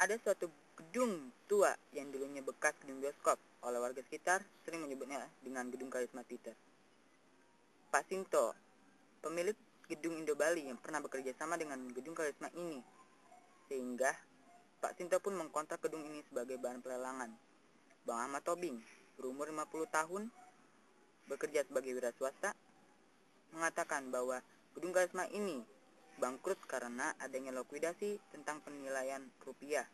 Ada suatu gedung tua yang dulunya bekas gedung bioskop. Oleh warga sekitar sering menyebutnya dengan gedung Karisma Theater. Pak Sinto, pemilik gedung Indo Bali yang pernah bekerja sama dengan gedung Karisma ini, sehingga Pak Sinto pun mengkontrak gedung ini sebagai bahan pelelangan. Bang Ahmad Tobing, berumur 50 tahun, bekerja sebagai wira swasta, mengatakan bahwa gedung Karisma ini bangkrut karena adanya likuidasi tentang penilaian rupiah.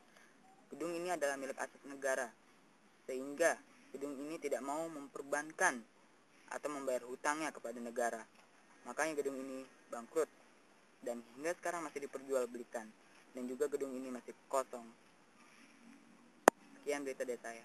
Gedung ini adalah milik aset negara, sehingga gedung ini tidak mau memperbankan atau membayar hutangnya kepada negara. Makanya gedung ini bangkrut dan hingga sekarang masih diperjualbelikan, dan juga gedung ini masih kosong. Sekian berita dari saya.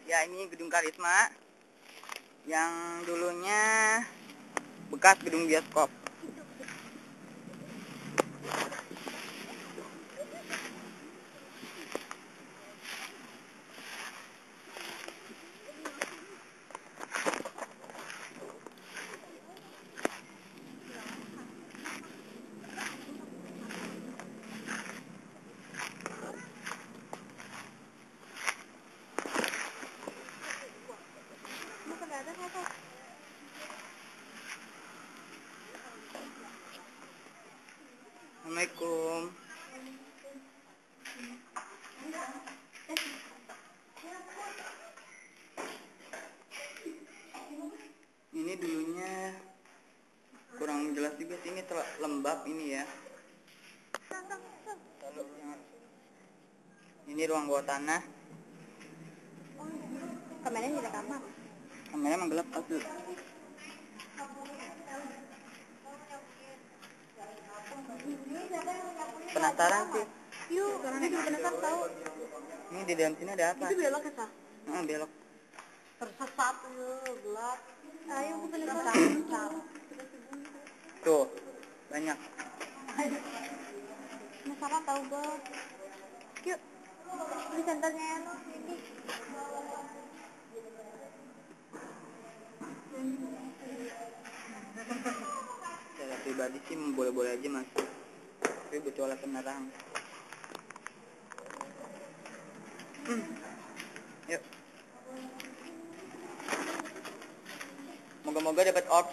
Ya, ini gedung Karisma yang dulunya bekas gedung bioskop. Assalamualaikum. Ini dulunya kurang jelas juga sih, ini lembab ini ya. Ini ruang bawah tanah. Kameranya di kamar. Kameranya emang gelap asli. Penasaran sih. Yuk, karena juga penasaran tahu. Ini di dalam sini ada apa? Itu belok ya, Sa? Belok. Tersesat gelap. Ayo aku penasaran. Tuh, banyak. Penasaran tahu, Bos. Yuk. Ini senternya ya, loh. Ini. Secara pribadi sih boleh-boleh aja masuk, tapi butuh alat penerang. Yuk. Moga-moga dapat orb.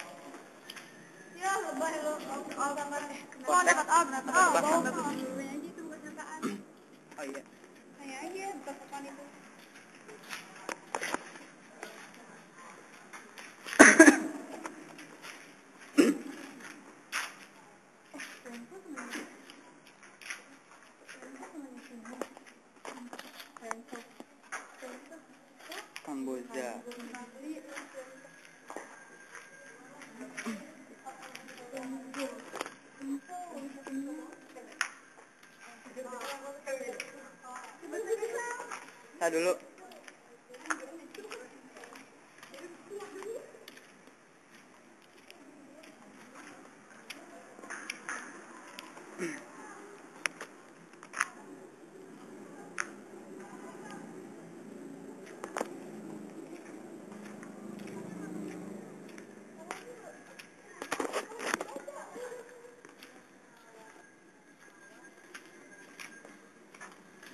Ya, lebay lo. All gambar. Oh, Dapat all. Bahkan. Dulunya aja itu buat nyataan. Oh iya. Kayak aja, bukan papan itu. Kamboja. Saya dulu.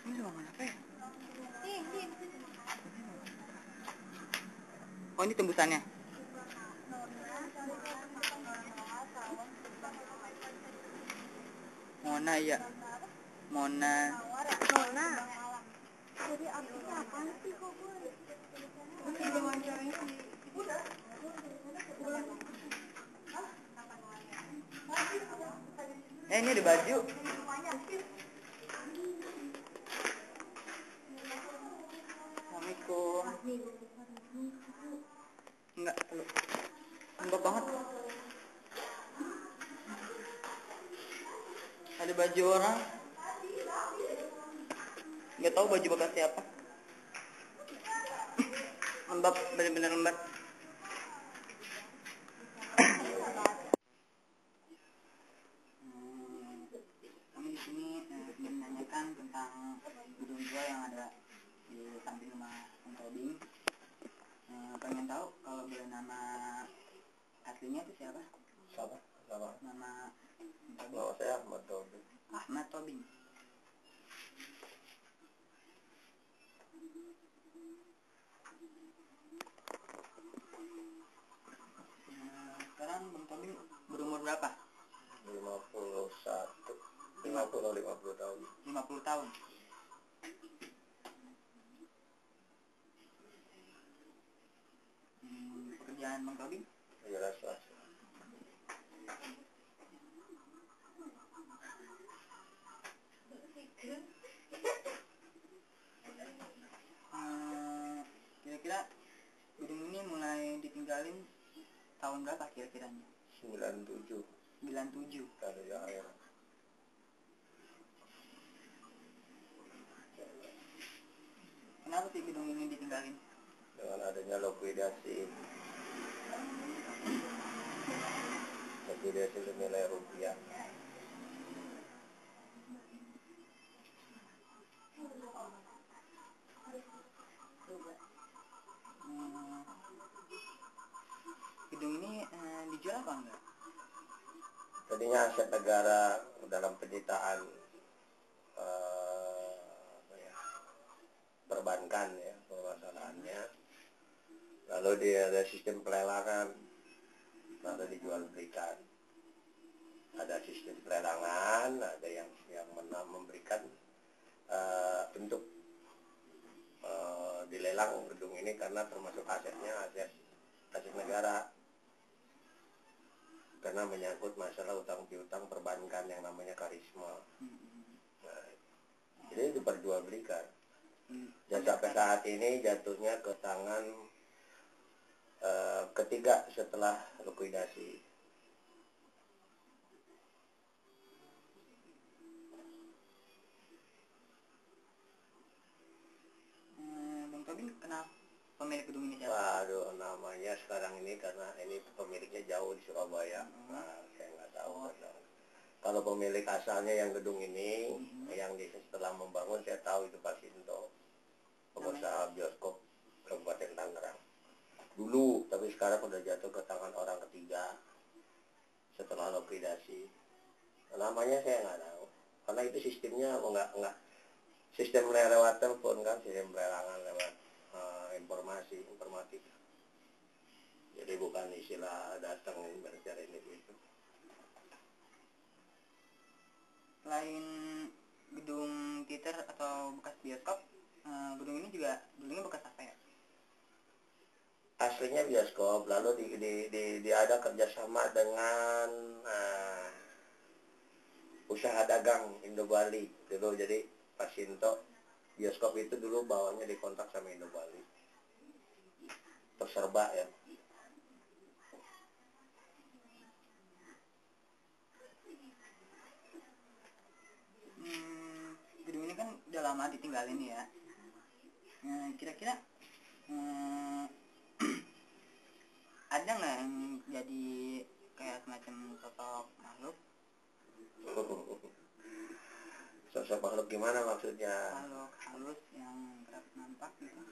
Ini ruangan apa ya? Oh, ini tembusannya. Mona ya. Mona. Jadi artinya apaan sih kok gue? Ini udah wawancarai sih. Ini ada baju. enggak perlu. Lembab banget. Ada baju orang, nggak tahu baju bekas siapa. Lembab, benar-benar lembab. Kami di sini ingin menanyakan tentang gedung tua yang ada di samping rumah Bang Tobing. Pengen tahu kalau boleh nama aslinya itu siapa? Siapa? Nama Nama saya Ahmad Tobing. Ahmad Tobing. Sekarang Bang Tobing berumur berapa? 50 tahun. 50 tahun. Pekerjaan Bang Tobing? Jelas lah. Kira-kira gedung ini mulai ditinggalin tahun berapa kira-kiranya? 97. 97. Ada yang air. Kenapa sih gedung ini ditinggalin? Dengan adanya likuidasi nilai rupiah. Gedung ini dijual apa enggak? Tadinya aset negara dalam penyitaan perbankan ya permasalahannya. Lalu dia ada sistem pelelangan, lalu dijual belikan. Ada sistem pelelangan, ada yang memberikan untuk dilelang gedung ini karena termasuk asetnya aset negara, karena menyangkut masalah utang piutang perbankan yang namanya karisma. Nah, jadi diperjualbelikan. Dan sampai saat ini jatuhnya ke tangan ketiga setelah likuidasi. Bang Tobing kenal pemilik gedung ini siapa? Waduh, namanya sekarang ini karena ini pemiliknya jauh di Surabaya. Nah, saya nggak tahu. Kalau pemilik asalnya yang gedung ini, yang setelah membangun saya tahu itu Pak Sinto, pengusaha bioskop Kabupaten Tangerang. Dulu, tapi sekarang udah jatuh ke tangan orang ketiga setelah likuidasi. Namanya saya nggak tahu, karena itu sistemnya nggak sistem lewat telepon kan, sistem pelelangan lewat informatif. Jadi bukan istilah datang berbicara ini itu. Selain gedung teater atau bekas bioskop, gedung ini juga dulunya bekas apa ya? Aslinya bioskop, lalu ada kerjasama dengan usaha dagang Indo Bali dulu. Jadi Pak Sinto bioskop itu dulu bawahnya dikontrak sama Indo Bali, terserba ya. Gedung ini kan udah lama ditinggalin ya. Kira-kira ada nggak yang jadi kayak semacam sosok makhluk? Sosok makhluk gimana maksudnya? Makhluk halus yang kerap nampak gitu.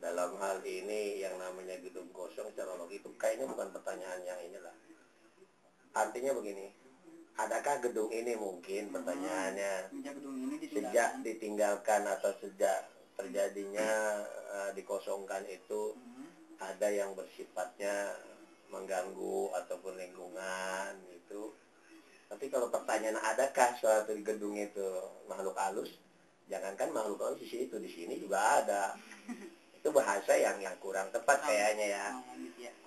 Dalam hal ini yang namanya gedung kosong secara logis itu kayaknya bukan pertanyaan yang inilah. Artinya begini, adakah gedung ini mungkin pertanyaannya sejak ditinggalkan atau sejak terjadinya dikosongkan itu ada yang bersifatnya mengganggu ataupun lingkungan itu. Tapi kalau pertanyaan adakah suatu gedung itu makhluk halus, jangankan makhluk halus di sini juga ada. Itu bahasa yang kurang tepat kayaknya ya.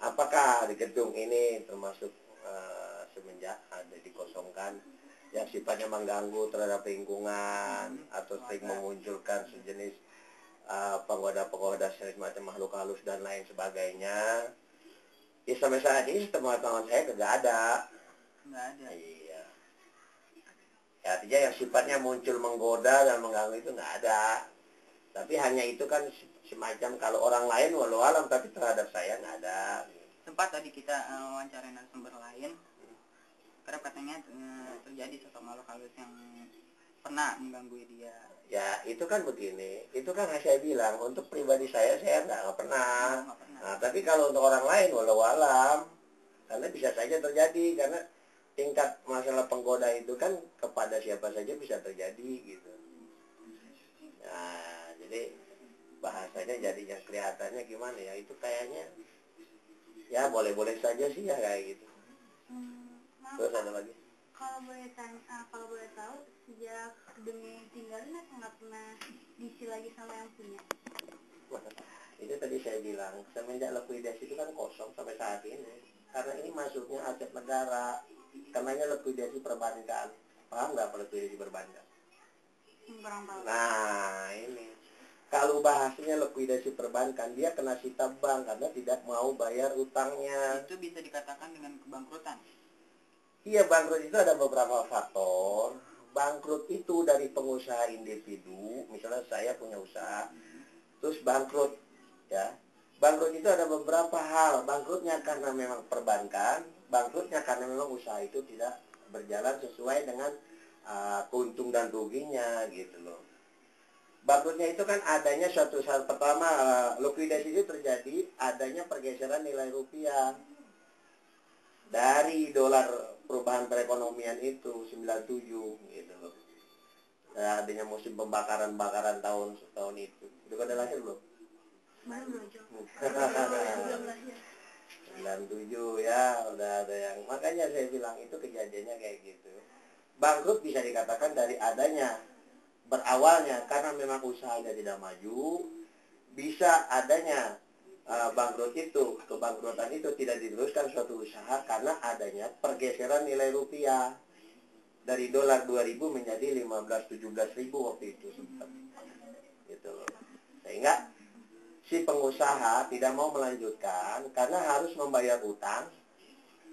Apakah di gedung ini termasuk semenjak ada dikosongkan yang sifatnya mengganggu terhadap lingkungan atau sering memunculkan sejenis penggoda-penggoda semacam makhluk halus dan lain sebagainya. Ya sampai saat ini teman-teman saya nggak ada. Nggak ada. Iya. Ya, artinya yang sifatnya muncul menggoda dan mengganggu itu nggak ada. Tapi hanya itu kan semacam kalau orang lain walau alam, tapi terhadap saya nggak ada. Sempat tadi kita wawancara narasumber lain, karena katanya terjadi sosok makhluk halus yang pernah mengganggu dia. Ya itu kan begini, itu kan saya bilang untuk pribadi saya nggak pernah. Nggak pernah. Nah, tapi kalau untuk orang lain walau alam, karena bisa saja terjadi, karena tingkat masalah penggoda itu kan kepada siapa saja bisa terjadi gitu. Nah, jadi bahasanya jadinya kelihatannya gimana ya, itu kayaknya ya boleh-boleh saja sih ya kayak gitu. Maaf, Terus ada lagi? kalau boleh tahu, sejak gedungnya tinggalin atau nggak pernah diisi lagi sama yang punya? Itu tadi saya bilang, semenjak likuidasi itu kan kosong sampai saat ini. Karena ini masuknya aset negara, karenanya likuidasi perbankan. Paham nggak apa likuidasi perbankan? Kurang tahu. Nah ini, kalau bahasanya likuidasi perbankan, dia kena sita bank karena tidak mau bayar utangnya. Itu bisa dikatakan dengan kebangkrutan. Iya, bangkrut itu ada beberapa faktor. Bangkrut itu dari pengusaha individu, misalnya saya punya usaha, terus bangkrut, ya. Bangkrut itu ada beberapa hal. Bangkrutnya karena memang perbankan, bangkrutnya karena memang usaha itu tidak berjalan sesuai dengan keuntung dan ruginya, gitu loh. Bangkrutnya itu kan adanya suatu saat pertama, likuidasi itu terjadi adanya pergeseran nilai rupiah dari dolar perubahan perekonomian itu 97 gitu loh. Nah, adanya musim pembakaran tahun itu. Udah pada lahir belum? Baru belajar. 97 ya, udah ada yang, makanya saya bilang itu kejadiannya kayak gitu. Bangkrut bisa dikatakan dari adanya berawalnya karena memang usahanya tidak maju, bisa adanya bangkrut itu, kebangkrutan itu tidak diteruskan suatu usaha karena adanya pergeseran nilai rupiah dari dolar 2000 menjadi 15-17.000 waktu itu sempat. Gitu loh. Sehingga si pengusaha tidak mau melanjutkan karena harus membayar utang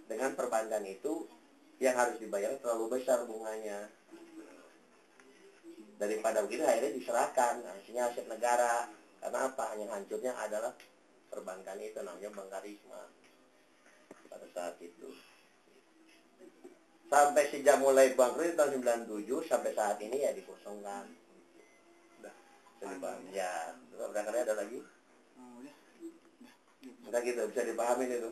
dengan perbankan itu yang harus dibayar terlalu besar bunganya. Daripada begitu akhirnya diserahkan, hasilnya aset negara. Karena apa? Yang hancurnya adalah perbankan itu, namanya Bank Karisma pada saat itu. Sampai sejak mulai bangkrut tahun 97 sampai saat ini ya dikosongkan. Udah, bisa dipahami. Ya, udah ada lagi? Udah. Udah gitu, bisa dipahamin itu.